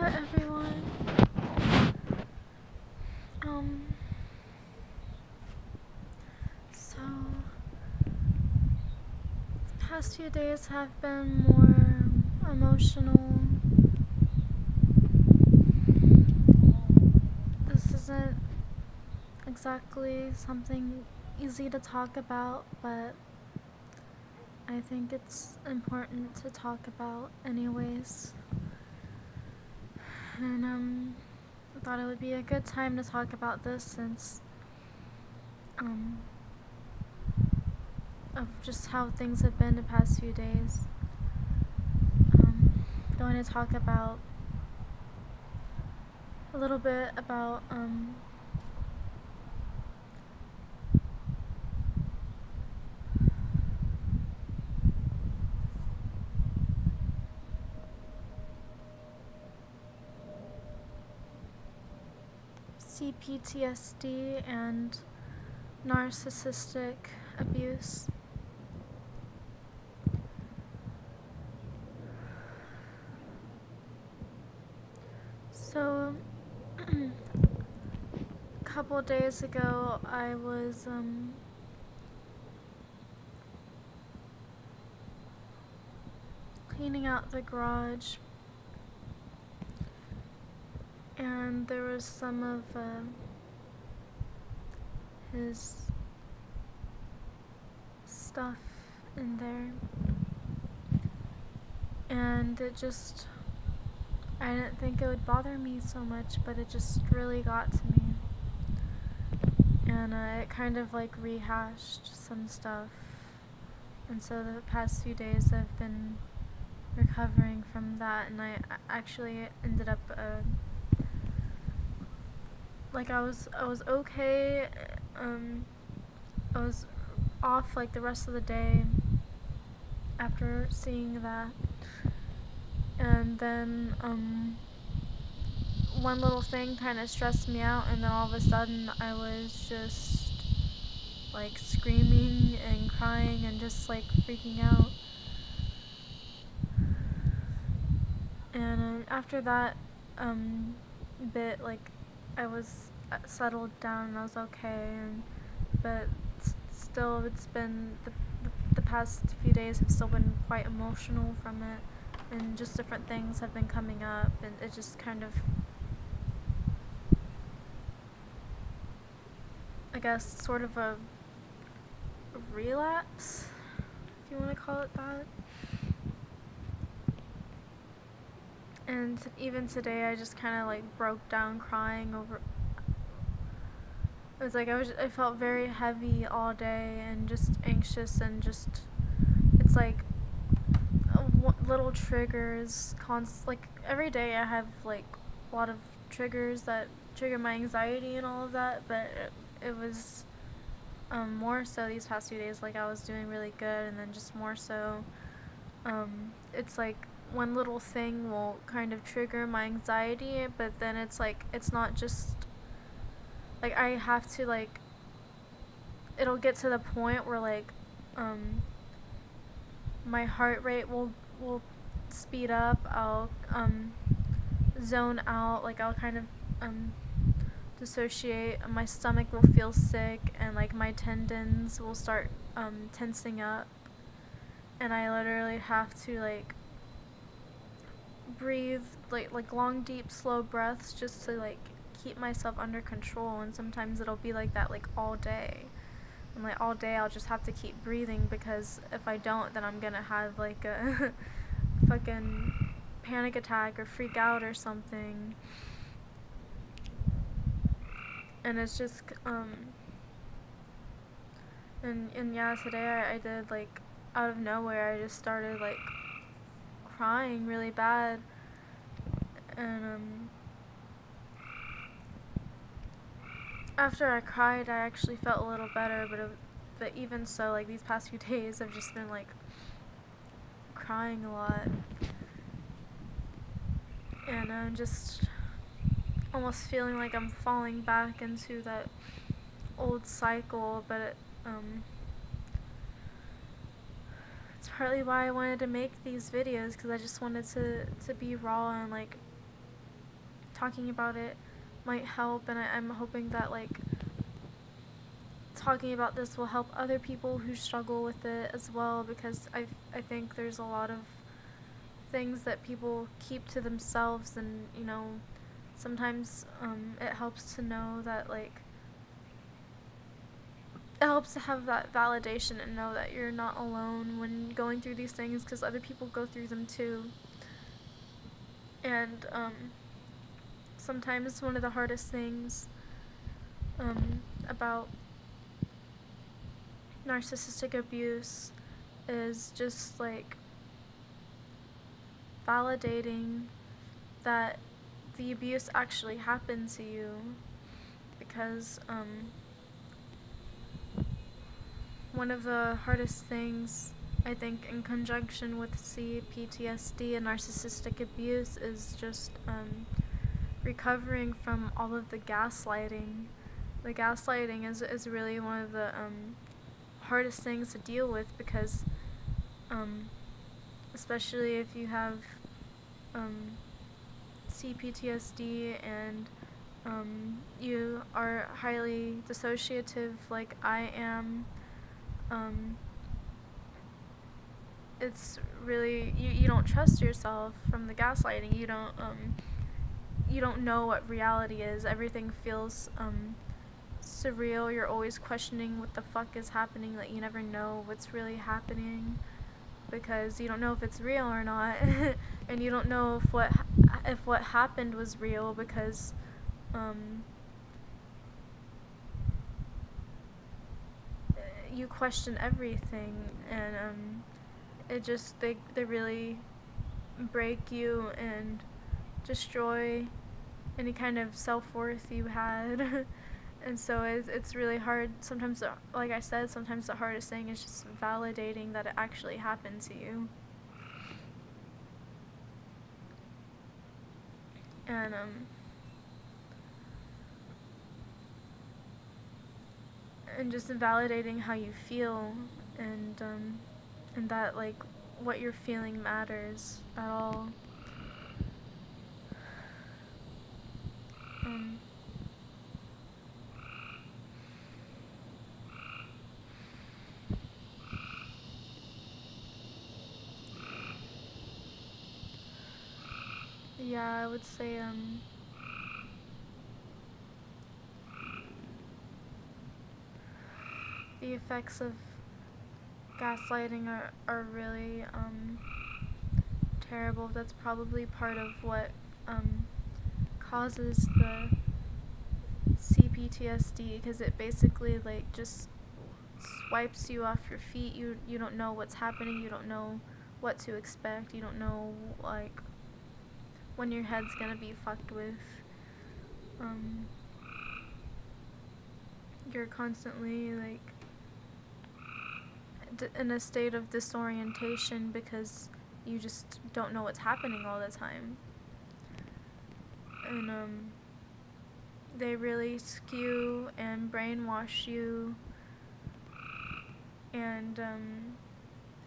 everyone. So the past few days have been more emotional. This isn't exactly something easy to talk about, but I think it's important to talk about anyways. And I thought it would be a good time to talk about this since of just how things have been the past few days. Going to talk about a little bit about CPTSD and narcissistic abuse. So a couple days ago I was cleaning out the garage, and there was some of his stuff in there, and I didn't think it would bother me so much, but it just really got to me, and it kind of like rehashed some stuff, and so the past few days I've been recovering from that, and I actually ended up like I was okay. I was off like the rest of the day after seeing that, and then one little thing kind of stressed me out, and then all of a sudden I was just like screaming and crying and just like freaking out. And after that bit, like I was settled down and I was okay, but still it's been the past few days have still been quite emotional from it, and just different things have been coming up, and it just kind of, I guess, sort of a relapse, if you want to call it that. And even today I just kind of like broke down crying over. It was like I felt very heavy all day and just anxious, and just, it's like little triggers, like every day I have like a lot of triggers that trigger my anxiety and all of that, but it was more so these past few days, like I was doing really good, and then just more so it's like one little thing will kind of trigger my anxiety, but then it's like it's not just like I have to, like, it'll get to the point where like my heart rate will speed up, I'll zone out, like I'll kind of dissociate, my stomach will feel sick, and like my tendons will start tensing up, and I literally have to like breathe like long deep slow breaths just to like keep myself under control. And sometimes it'll be like that like all day, and like all day I'll just have to keep breathing, because if I don't, then I'm gonna have like a fucking panic attack or freak out or something. And it's just and yeah, today I did, like, out of nowhere I just started like crying really bad, and after I cried I actually felt a little better, but even so, like these past few days I've just been like crying a lot, and I'm just almost feeling like I'm falling back into that old cycle, but it's partly why I wanted to make these videos, because I just wanted to be raw and like talking about it might help, and I'm hoping that like talking about this will help other people who struggle with it as well, because I think there's a lot of things that people keep to themselves, and you know, sometimes it helps to know that like it helps to have that validation and know that you're not alone when going through these things, because other people go through them too. And sometimes one of the hardest things about narcissistic abuse is just like validating that the abuse actually happened to you, because one of the hardest things I think in conjunction with CPTSD and narcissistic abuse is just recovering from all of the gaslighting. The gaslighting is really one of the hardest things to deal with, because especially if you have CPTSD and you are highly dissociative like I am, it's really, you don't trust yourself from the gaslighting. You don't know what reality is. Everything feels surreal. You're always questioning what the fuck is happening. Like, you never know what's really happening, because you don't know if it's real or not. And you don't know if what happened was real, because you question everything, and it just, they really break you and destroy any kind of self-worth you had. And so it's really hard sometimes. Like I said, sometimes the hardest thing is just validating that it actually happened to you. And just validating how you feel, and that like what you're feeling matters at all. Yeah, I would say the effects of gaslighting are really terrible. That's probably part of what causes the CPTSD, because it basically like just swipes you off your feet. You don't know what's happening. You don't know what to expect. You don't know like when your head's gonna be fucked with. You're constantly like in a state of disorientation, because you just don't know what's happening all the time. And they really skew and brainwash you, and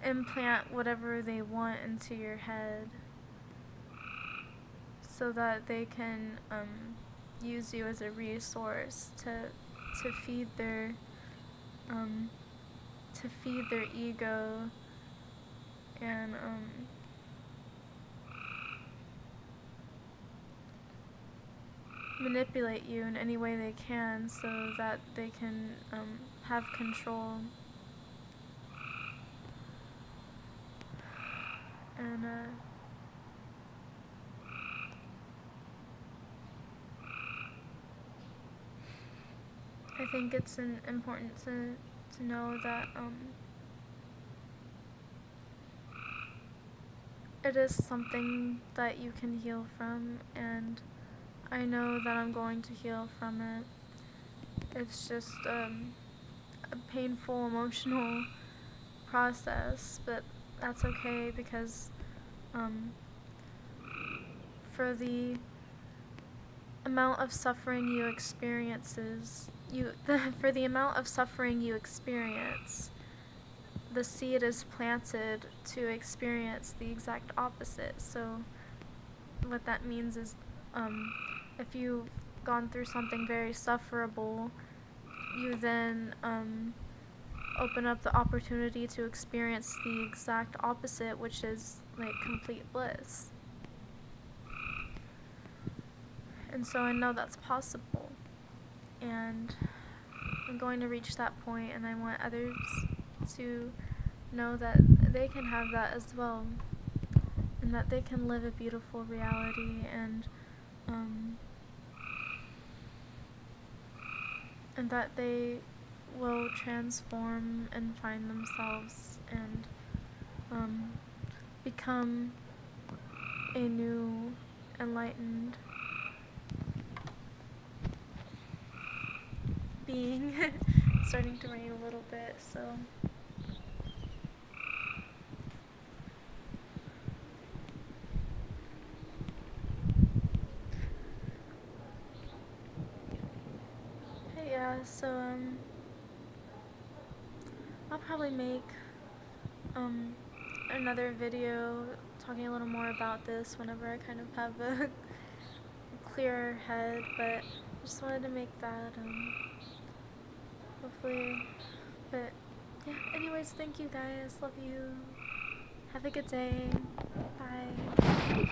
implant whatever they want into your head, so that they can use you as a resource to feed their ego, and manipulate you in any way they can, so that they can have control. And I think it's important to know that it is something that you can heal from, and I know that I'm going to heal from it. It's just a painful, emotional process, but that's okay, because for the amount of suffering you experience, the seed is planted to experience the exact opposite. So what that means is if you've gone through something very sufferable, you then open up the opportunity to experience the exact opposite, which is like complete bliss. And so I know that's possible, and I'm going to reach that point, and I want others to know that they can have that as well, and that they can live a beautiful reality, and that they will transform and find themselves and become a new enlightened being. It's starting to rain a little bit, so hey, yeah, so I'll probably make another video talking a little more about this whenever I kind of have a clearer head, but I just wanted to make that hopefully. But yeah, anyways, thank you guys, love you, have a good day, bye.